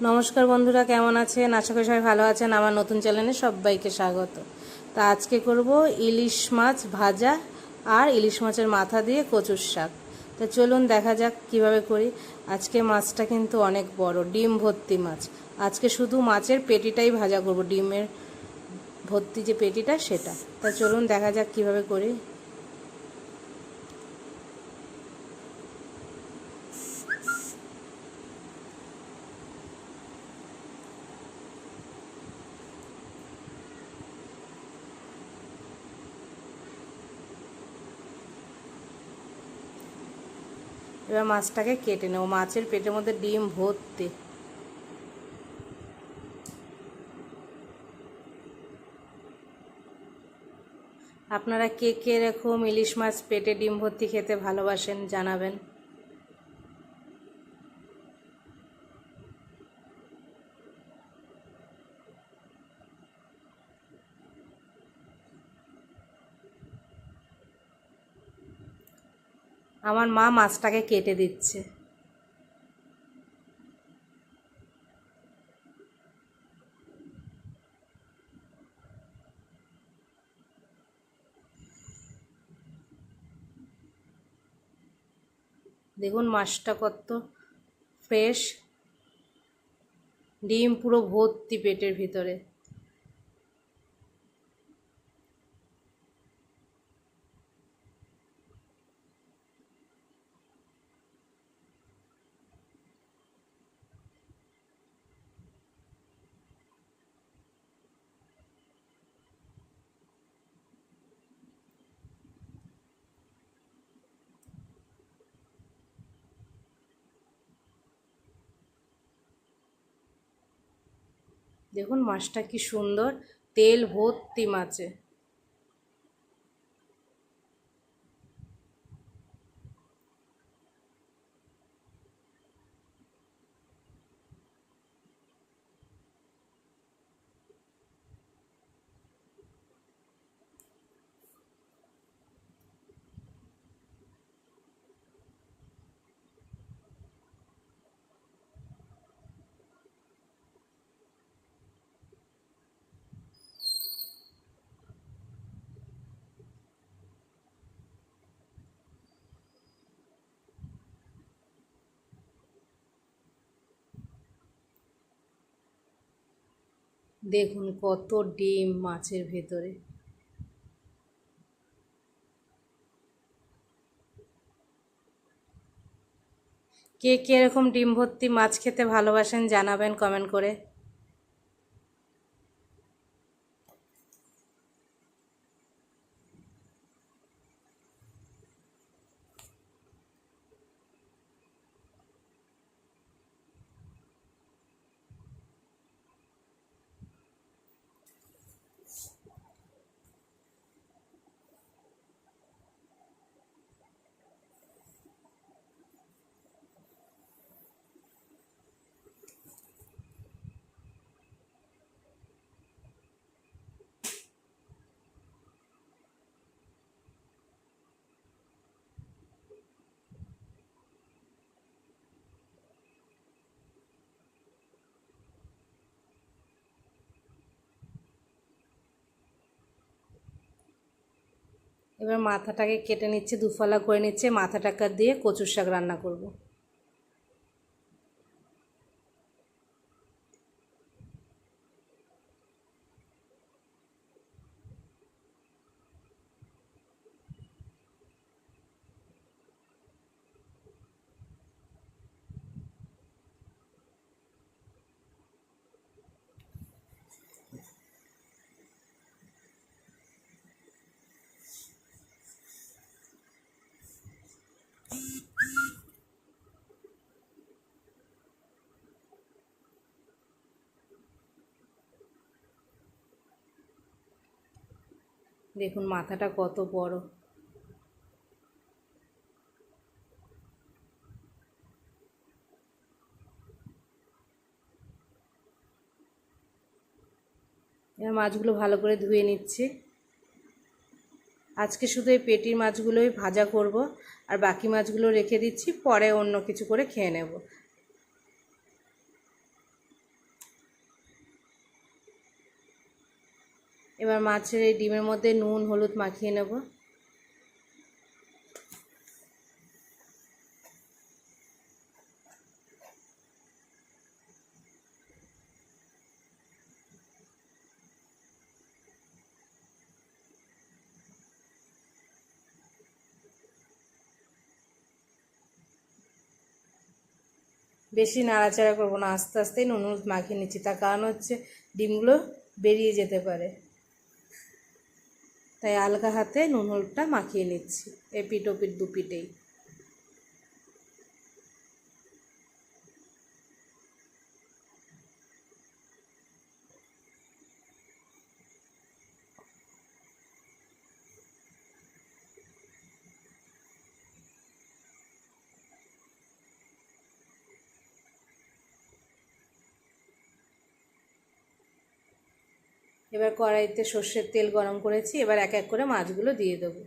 নমস্কার বন্ধুরা, কেমন আছেন? আশা করি সবাই ভালো আছেন। আমার নতুন চ্যানেলে সবাইকে স্বাগত। তা আজকে করব ইলিশ মাছ ভাজা আর ইলিশ মাছের মাথা দিয়ে কচুর শাক। তা চলুন দেখা যাক কিভাবে করি। আজকে মাছটা কিন্তু অনেক বড়, ডিম ভর্তি মাছ। আজকে শুধু মাছের পেটিটাই ভাজা করব, ডিমের ভর্তি যে পেটিটা সেটা। তা চলুন দেখা যাক কিভাবে করি। এবার মাছটাকে কেটে নেব। মাছের পেটের মধ্যে ডিম ভর্তি। আপনারা কে কে এরকম ইলিশ মাছ পেটে ডিম ভর্তি খেতে ভালোবাসেন জানাবেন। আমার মা মাছটাকে কেটে দিচ্ছে। দেখুন মাছটা কত ফ্রেশ, ডিম পুরো ভর্তি পেটের ভিতরে। দেখুন মাছটা কি সুন্দর, তেল ভর্তি মাছে। দেখুন কত ডিম মাছের ভেতরে। কে কে এরকম ডিম ভর্তি মাছ খেতে ভালোবাসেন জানাবেন কমেন্ট করে। এবার মাথাটাকে কেটে নিচ্ছে, দুফালা করে নিচ্ছে। মাথাটাকে দিয়ে কচুর শাক রান্না করব। দেখুন মাথাটা কত বড়। এবার মাছগুলো ভালো করে ধুয়ে নিচ্ছি। আজকে শুধু এই পেটির মাছগুলোই ভাজা করব, আর বাকি মাছগুলো রেখে দিচ্ছি, পরে অন্য কিছু করে খেয়ে নেব। এবার মাছের এই ডিমের মধ্যে নুন হলুদ মাখিয়ে নেব। বেশি নাড়াচাড়া করবো না, আস্তে আস্তেই নুন হলুদ মাখিয়ে নিচ্ছি, তার কারণ হচ্ছে ডিমগুলো বেরিয়ে যেতে পারে, তাই আলগা হাতে নুন হলুদটা মাখিয়ে নিচ্ছি এপিট ওপিট দুপিটেই। এবার কড়াইতে সর্ষের তেল গরম করেছি, এবার এক এক করে মাছগুলো দিয়ে দেবো।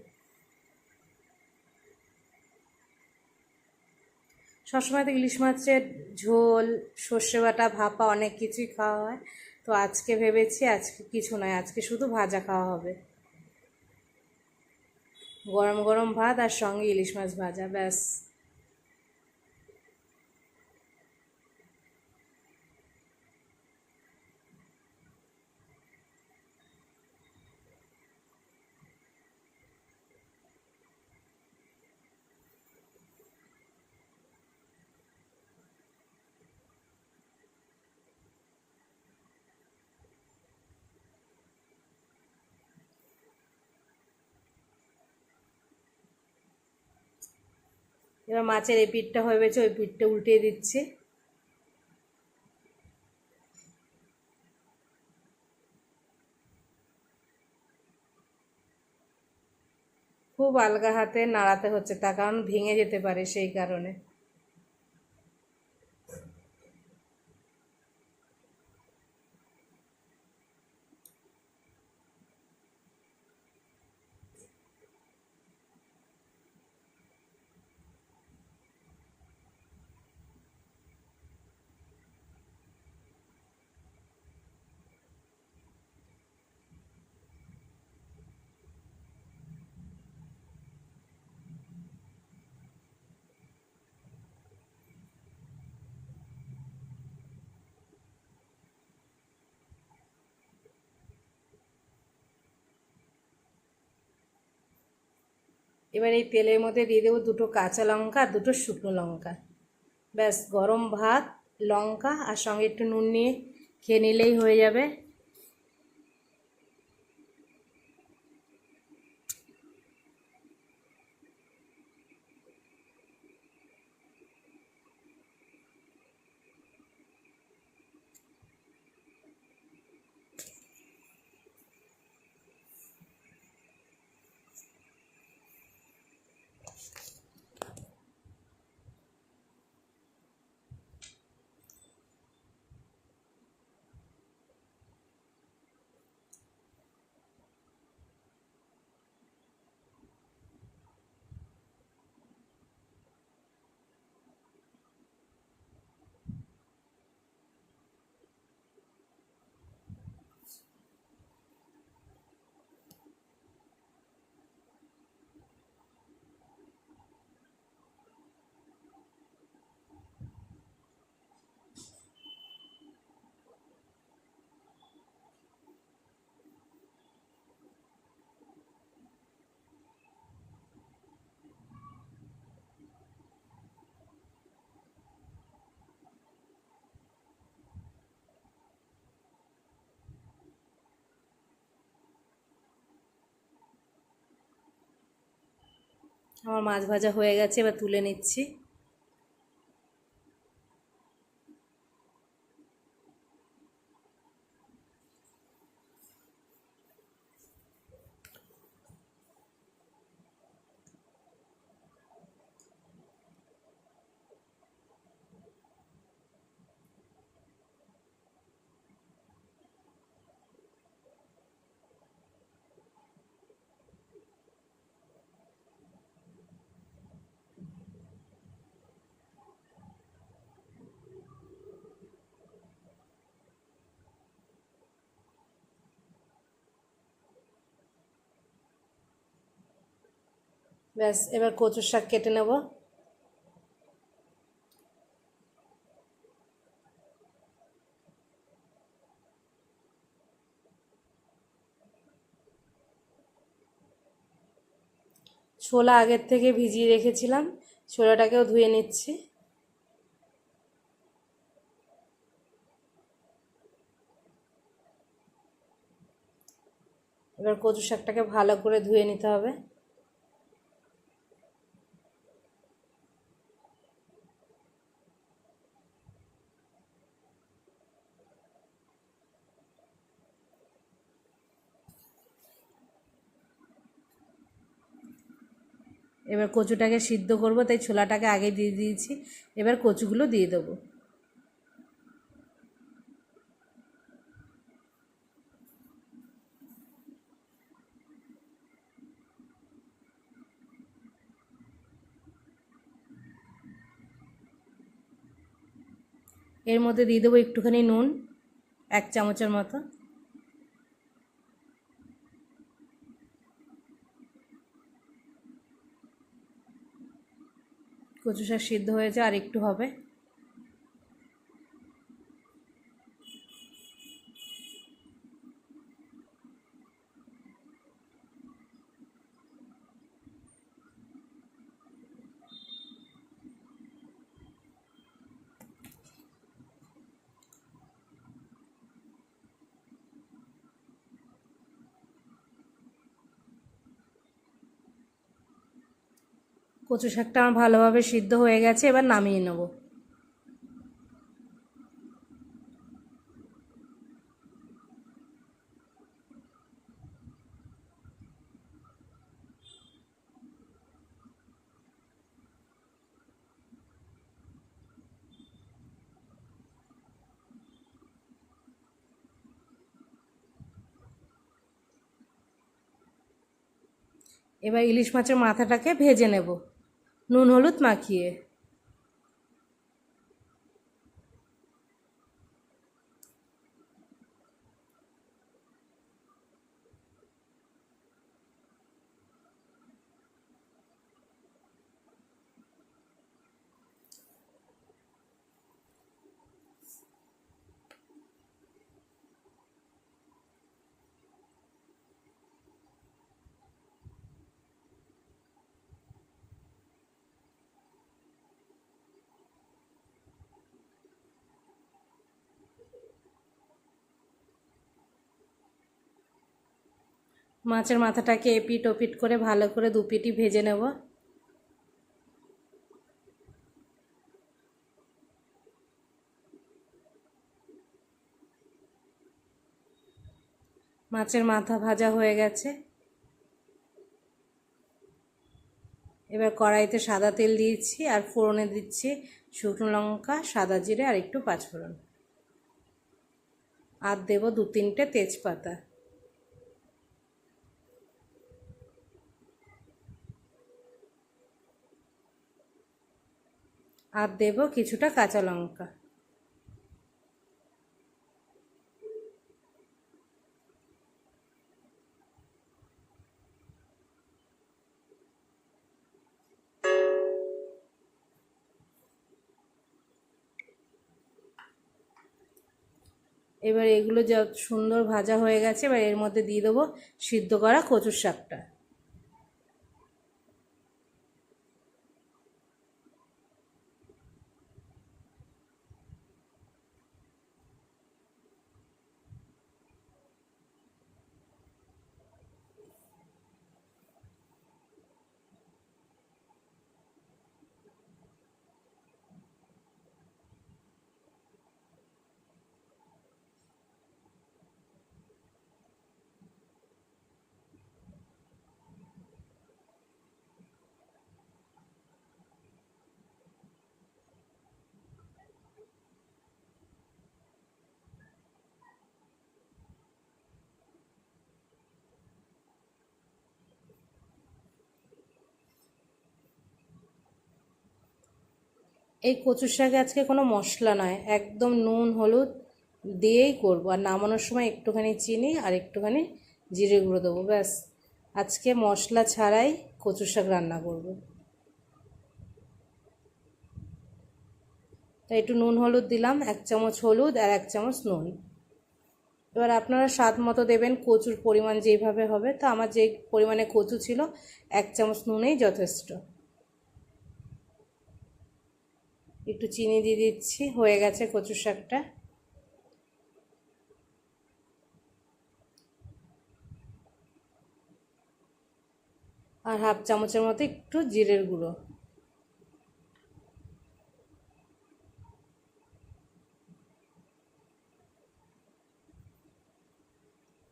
সবসময় তো ইলিশ মাছের ঝোল, সর্ষে বাটা, ভাপা অনেক কিছুই খাওয়া হয়, তো আজকে ভেবেছি আজকে কিছু নয়, আজকে শুধু ভাজা খাওয়া হবে। গরম গরম ভাত আর সঙ্গে ইলিশ মাছ ভাজা, ব্যাস। এবার মাছের এই পিঠটা হয়ে গেছে, ওই পিঠটা উল্টিয়ে দিচ্ছি। খুব আলগা হাতে নাড়াতে হচ্ছে, তার কারণ ভেঙে যেতে পারে, সেই কারণে। এবার এই তেলের মধ্যে দিয়ে দেবো দুটো কাঁচা লঙ্কা আর দুটো শুকনো লঙ্কা, ব্যাস। গরম ভাত, লঙ্কা আর সঙ্গে একটু নুন নিয়ে খেয়ে নিলেই হয়ে যাবে। আমার মাছ ভাজা হয়ে গেছে, এবার তুলে নিচ্ছি। ব্যাস, এবার কচুর শাক কেটে নেব। ছোলা আগের থেকে ভিজিয়ে রেখেছিলাম, ছোলাটাকেও ধুয়ে নিচ্ছি। এবার কচু শাকটাকে ভালো করে ধুয়ে নিতে হবে। এবার কচুটাকে সিদ্ধ করব, তাই ছোলাটাকে আগে দিয়ে দিয়েছি। এবার কচুগুলো দিয়ে দেবো। এর মধ্যে দিয়ে দেবো একটুখানি নুন, 1 চামচের মতো। কচু শাক সিদ্ধ হয়েছে, আর একটু হবে। কচু শাকটা আমার ভালোভাবে সিদ্ধ হয়ে গেছে, এবার নামিয়ে নেব। এবার ইলিশ মাছের মাথাটাকে ভেজে নেব নুন হলুদ মাখিয়ে। মাছের মাথাটাকে এপিট ওপিট করে ভালো করে দুপিটি ভেজে নেব। মাছের মাথা ভাজা হয়ে গেছে। এবার কড়াইতে সাদা তেল দিয়েছি, আর ফোড়নে দিচ্ছি শুকনো লঙ্কা, সাদা জিরে আর একটু পাঁচফোড়ন, আর দেব 2-3টে তেজপাতা, আর দেব কিছুটা কাঁচা লঙ্কা। এবার এগুলো যা সুন্দর ভাজা হয়ে গেছে, এবার এর মধ্যে দিয়ে দেবো সিদ্ধ করা কচুর শাকটা। এই কচুর শাকে আজকে কোনো মশলা নয়, একদম নুন হলুদ দিয়েই করব। আর নামানোর সময় একটুখানি চিনি আর একটুখানি জিরে গুঁড়ো দেবো, ব্যাস। আজকে মশলা ছাড়াই কচুর শাক রান্না করব। তাই একটু নুন হলুদ দিলাম, 1 চামচ হলুদ আর 1 চামচ নুন। এবার আপনারা স্বাদ মতো দেবেন, কচুর পরিমাণ যেইভাবে হবে। তো আমার যে পরিমাণে কচু ছিল 1 চামচ নুনেই যথেষ্ট। একটু চিনি দিয়ে দিচ্ছি, হয়ে গেছে কচুর শাকটা। আর 1/2 চামচের মতো একটু জিরের গুঁড়ো।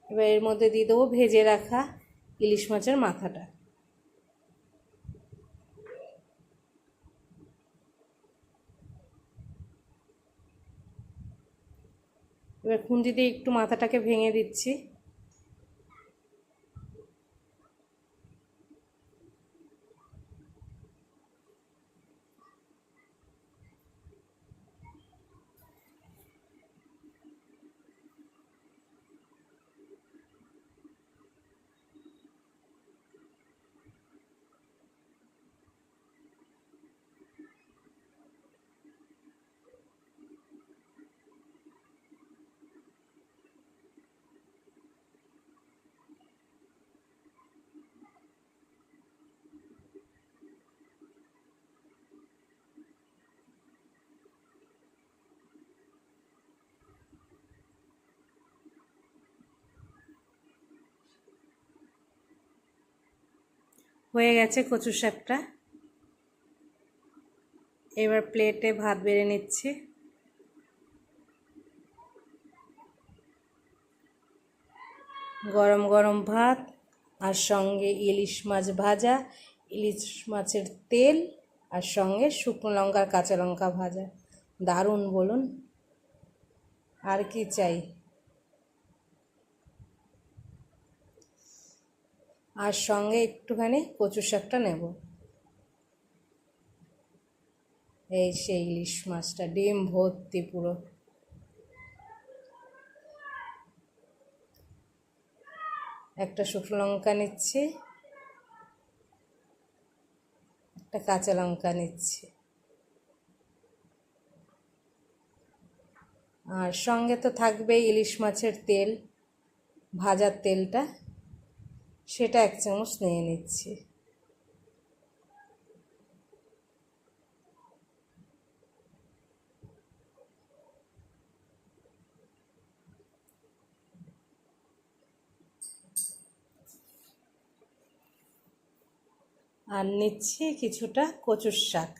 এবার এর মধ্যে দিয়ে দেবো ভেজে রাখা ইলিশ মাছের মাথাটা। এবার খুন্তি দিয়ে একটু মাথাটাকে ভেঙে দিচ্ছি। হয়ে গেছে কচুর শাকটা। এবার প্লেটে ভাত বেড়ে নিচ্ছি। গরম গরম ভাত, আর সঙ্গে ইলিশ মাছ ভাজা, ইলিশ মাছের তেল, আর সঙ্গে শুকনো লঙ্কার কাঁচা লঙ্কা ভাজা। দারুণ বলুন, আর কি চাই। আর সঙ্গে একটুখানি কচুর শাকটা নেব। এই সেই ইলিশ মাছটা, ডিম ভর্তি পুরো। একটা শুকনো লঙ্কা নিচ্ছি, একটা কাঁচা লঙ্কা নিচ্ছি, আর সঙ্গে তো থাকবেই ইলিশ মাছের তেল, ভাজার তেলটা, সেটা 1 চামচ নিয়ে নিচ্ছি। আর নিচ্ছি কিছুটা কচুর শাক।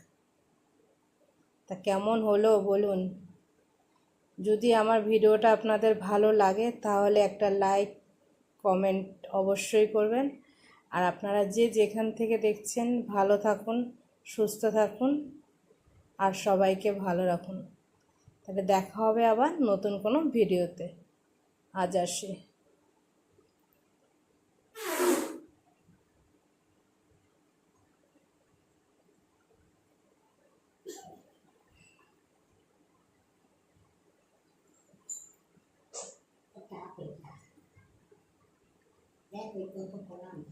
তা কেমন হলো বলুন। যদি আমার ভিডিওটা আপনাদের ভালো লাগে তাহলে একটা লাইক কমেন্ট অবশ্যই করবেন। আর আপনারা যে যেখান থেকে দেখছেন ভালো থাকুন, সুস্থ থাকুন, আর সবাইকে ভালো রাখুন। তাহলে দেখা হবে আবার নতুন কোনো ভিডিওতে। আজ আসি। Depois eu tô falando.